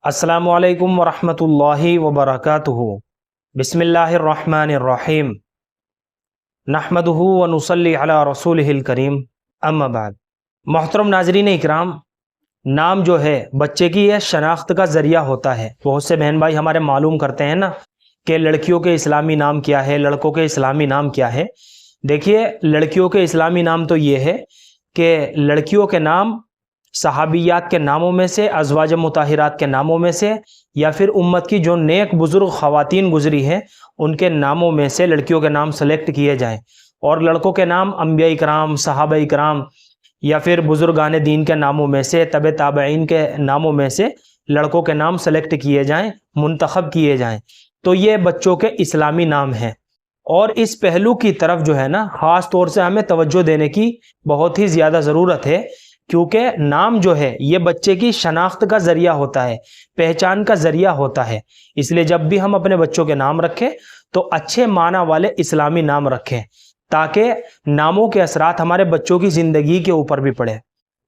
अस्सलामु अलैकुम वरहमतुल्लाहि वबरकातुहू। बिस्मिल्लाहिर्रहमानिर्रहीम। नहमदुहू व नुसल्ली अला रसूलिहिल करीम। अम्मा बाद। मोहतरम नाज़रीन इकराम, नाम जो है बच्चे की यह शनाख्त का ज़रिया होता है। बहुत से बहन भाई हमारे मालूम करते हैं ना कि लड़कियों के इस्लामी नाम क्या है, लड़कों के इस्लामी नाम क्या है। देखिए, लड़कियों के इस्लामी नाम तो ये है कि लड़कियों के नाम सहाबियात के नामों में से, अज़वाज मुताहिरात के नामों में से, या फिर उम्मत की जो नेक बुज़ुर्ग ख़वातीन गुज़री हैं उनके नामों में से लड़कियों के नाम सेलेक्ट किए जाएं, और लड़कों के नाम अंबिया इकराम, सहाबा इकराम या फिर बुज़ुर्गान दीन के नामों में से, तबे ताबईन के नामों में से लड़कों के नाम सेलेक्ट किए जाएं, मुंतखब किए जाएं। तो ये बच्चों के इस्लामी नाम हैं। और इस पहलू की तरफ जो है ना, ख़ास तौर से हमें तवज्जो देने की बहुत ही ज़्यादा ज़रूरत है, क्योंकि नाम जो है ये बच्चे की शनाख्त का ज़रिया होता है, पहचान का ज़रिया होता है। इसलिए जब भी हम अपने बच्चों के नाम रखें तो अच्छे माना वाले इस्लामी नाम रखें, ताकि नामों के असरात हमारे बच्चों की ज़िंदगी के ऊपर भी पड़े।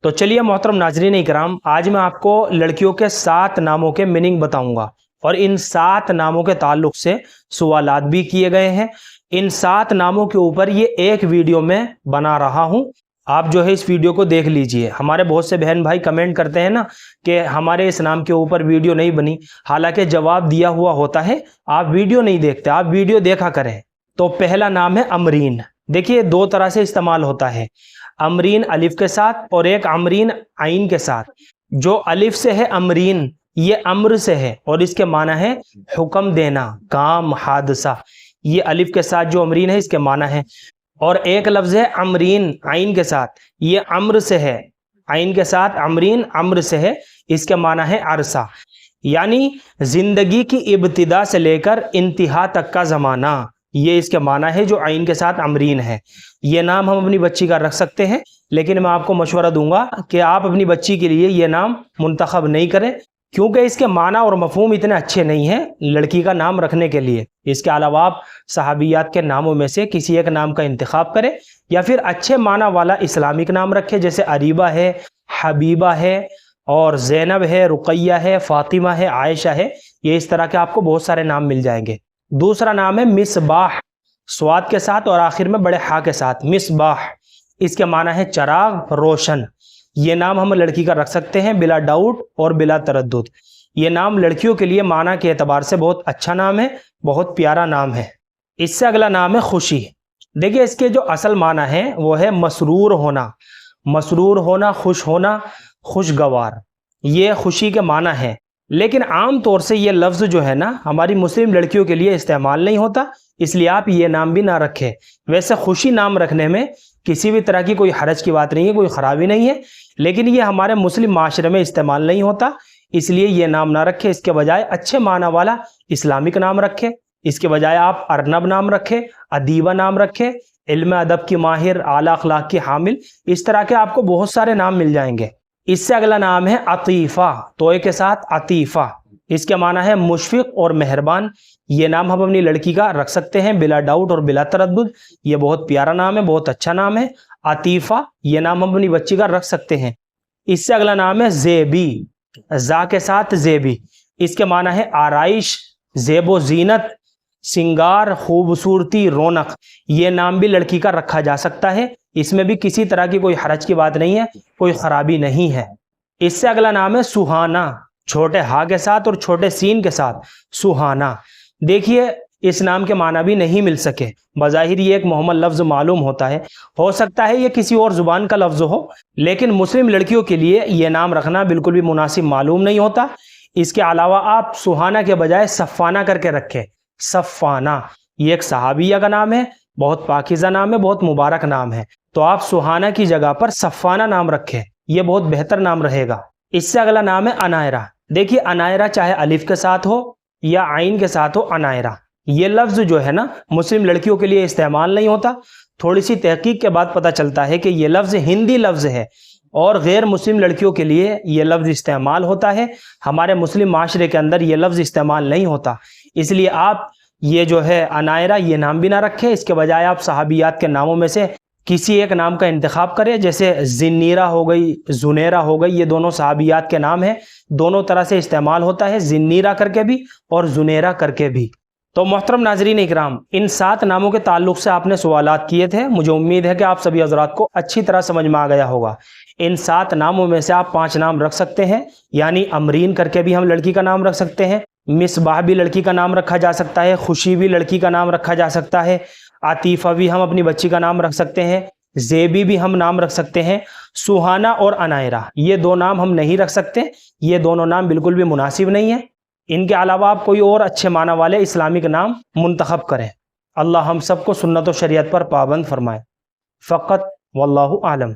तो चलिए मोहतरम नाज़रीन इकराम, आज मैं आपको लड़कियों के 7 नामों के मीनिंग बताऊंगा, और इन 7 नामों के ताल्लुक से सवालात भी किए गए हैं। इन 7 नामों के ऊपर ये एक वीडियो में बना रहा हूँ, आप जो है इस वीडियो को देख लीजिए। हमारे बहुत से बहन भाई कमेंट करते हैं ना कि हमारे इस नाम के ऊपर वीडियो नहीं बनी, हालांकि जवाब दिया हुआ होता है, आप वीडियो नहीं देखते, आप वीडियो देखा करें। तो पहला नाम है अमरीन। देखिए, 2 तरह से इस्तेमाल होता है, अमरीन अलिफ के साथ और एक अमरीन आइन के साथ। जो अलिफ से है अमरीन, ये अम्र से है और इसके माना है हुक्म देना, काम, हादसा। ये अलिफ के साथ जो अमरीन है इसके माना है। और एक लफ्ज़ है अमरीन आइन के साथ, ये अम्र से है, आइन के साथ अमरीन अम्र से है, इसके माना है अरसा, यानी ज़िंदगी की इब्तिदा से लेकर इंतहा तक का ज़माना। ये इसके माना है जो आइन के साथ अमरीन है। ये नाम हम अपनी बच्ची का रख सकते हैं, लेकिन मैं आपको मशवरा दूंगा कि आप अपनी बच्ची के लिए ये नाम मुंतखब नहीं करें, क्योंकि इसके माना और मफहूम इतने अच्छे नहीं हैं लड़की का नाम रखने के लिए। इसके अलावा आप सहाबियात के नामों में से किसी एक नाम का इंतखाब करें, या फिर अच्छे माना वाला इस्लामिक नाम रखें, जैसे अरीबा है, हबीबा है, और ज़ैनब है, रुक़ैया है, फ़ातिमा है, आयशा है। ये इस तरह के आपको बहुत सारे नाम मिल जाएंगे। दूसरा नाम है मिसबाह, स्वाद के साथ और आखिर में बड़े हा के साथ, मिसबाह। इसके माना है चराग, रोशन। ये नाम हम लड़की का रख सकते हैं बिला डाउट और बिला तरद्दुद। ये नाम लड़कियों के लिए माना के एतबार से बहुत अच्छा नाम है, बहुत प्यारा नाम है। इससे अगला नाम है खुशी। देखिए, इसके जो असल माना है वो है मसरूर होना, मसरूर होना, खुश होना, खुशगवार। ये खुशी के माना है, लेकिन आम तौर से ये लफ्ज़ जो है ना हमारी मुस्लिम लड़कियों के लिए इस्तेमाल नहीं होता, इसलिए आप ये नाम भी ना रखें। वैसे खुशी नाम रखने में किसी भी तरह की कोई हरज की बात नहीं है, कोई ख़राबी नहीं है, लेकिन ये हमारे मुस्लिम माशरे में इस्तेमाल नहीं होता, इसलिए ये नाम ना रखें। इसके बजाय अच्छे माना वाला इस्लामिक नाम रखें। इसके बजाय आप अरनब नाम रखें, अदीबा नाम रखें, इल्म अदब की माहिर, आला अखलाक की हामिल। इस तरह के आपको बहुत सारे नाम मिल जाएंगे। इससे अगला नाम है अतीफ़ा, तोए के साथ अतीफ़ा। इसके माना है मुशफ़िक़ और मेहरबान। ये नाम हम अपनी लड़की का रख सकते हैं बिला डाउट और बिला तरद्दुद। ये बहुत प्यारा नाम है, बहुत अच्छा नाम है, अतीफ़ा। ये नाम हम अपनी बच्ची का रख सकते हैं। इससे अगला नाम है ज़ेबी, जा के साथ ज़ेबी। इसके माना है आराइश, ज़ेबो ज़ीनत, सिंगार, खूबसूरती, रौनक। ये नाम भी लड़की का रखा जा सकता है, इसमें भी किसी तरह की कोई हरज की बात नहीं है, कोई ख़राबी नहीं है। इससे अगला नाम है सुहाना, छोटे हा के साथ और छोटे सीन के साथ, सुहाना। देखिए, इस नाम के माना भी नहीं मिल सके, बज़ाहिर ये एक मोहम्मद लफ्ज़ मालूम होता है, हो सकता है ये किसी और ज़ुबान का लफ्ज़ हो, लेकिन मुस्लिम लड़कियों के लिए ये नाम रखना बिल्कुल भी मुनासिब मालूम नहीं होता। इसके अलावा आप सुहाना के बजाय सफ़ाना करके रखें, सफ़ाना। ये एक सहाबिया का नाम है, बहुत पाकीज़ा नाम है, बहुत मुबारक नाम है, तो आप सुहाना की जगह पर सफ़ाना नाम रखें, ये बहुत बेहतर नाम रहेगा। इससे अगला नाम है अनायरा। देखिए, अनायरा चाहे अलिफ के साथ हो या आइन के साथ हो, अनायरा ये लफ्ज़ जो है ना मुस्लिम लड़कियों के लिए इस्तेमाल नहीं होता। थोड़ी सी तहकीक के बाद पता चलता है कि ये लफ्ज़ हिंदी लफ्ज़ है और गैर मुस्लिम लड़कियों के लिए ये लफ्ज़ इस्तेमाल होता है। हमारे मुस्लिम माशरे के अंदर ये लफ्ज़ इस्तेमाल नहीं होता, इसलिए आप ये जो है अनायरा ये नाम भी ना रखें। इसके बजाय आप सहाबियात के नामों में से کسی ایک نام کا انتخاب کرے، جیسے زنیرہ ہو گئی، زنیرہ ہو گئی، یہ دونوں صحابیات کے نام ہیں، دونوں طرح سے استعمال ہوتا ہے، زنیرہ کر کے بھی اور زنیرہ کر کے بھی۔ تو محترم ناظرین اکرام، ان 7 ناموں کے تعلق سے آپ نے سوالات کیے تھے، مجھے امید ہے کہ آپ سبھی حضرات کو اچھی طرح سمجھ میں آ گیا ہوگا۔ ان 7 ناموں میں سے آپ 5 نام رکھ سکتے ہیں، یعنی امرین کر کے بھی ہم لڑکی کا نام رکھ سکتے ہیں، مصباح بھی لڑکی کا نام رکھا جا سکتا ہے، خوشی بھی لڑکی کا نام رکھا جا سکتا ہے، عاطفہ بھی ہم اپنی بچی کا نام رکھ سکتے ہیں، زیبی بھی ہم نام رکھ سکتے ہیں، سہانا اور عنائرہ یہ 2 نام ہم نہیں رکھ سکتے، یہ دونوں نام بالکل بھی مناسب نہیں ہیں۔ ان کے علاوہ آپ کوئی اور اچھے معنی والے اسلامک نام منتخب کریں۔ اللہ ہم سب کو سنت و شریعت پر پابند فرمائے۔ فقط واللہ عالم۔